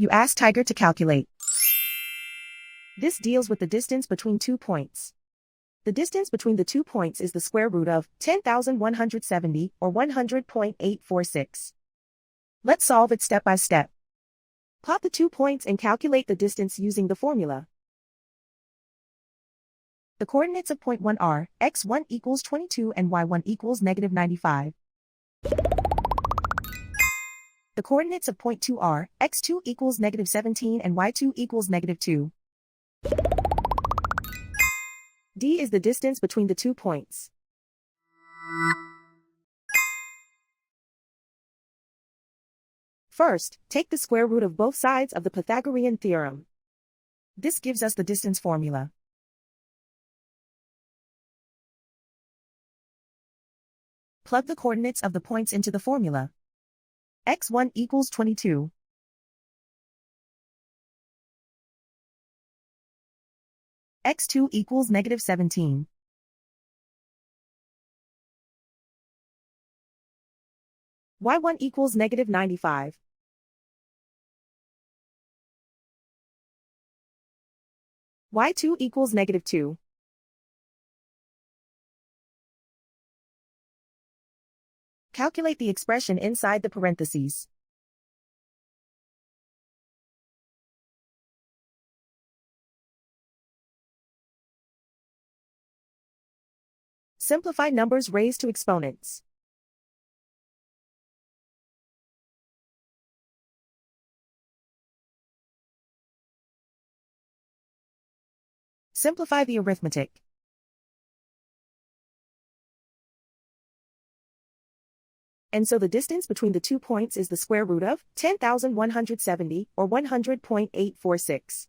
You ask Tiger to calculate. This deals with the distance between 2 points. The distance between the 2 points is the square root of 10,170 or 100.846. Let's solve it step by step. Plot the 2 points and calculate the distance using the formula. The coordinates of point 1 are x1 equals 22 and y1 equals negative 95. The coordinates of point 2 are x2 equals negative 17 and y2 equals negative 2. D is the distance between the 2 points. First, take the square root of both sides of the Pythagorean theorem. This gives us the distance formula. Plug the coordinates of the points into the formula. x1 equals 22. x2 equals negative 17. y1 equals negative 95. y2 equals negative 2. Calculate the expression inside the parentheses. Simplify numbers raised to exponents. Simplify the arithmetic. And so the distance between the 2 points is the square root of 10,170 or 100.846.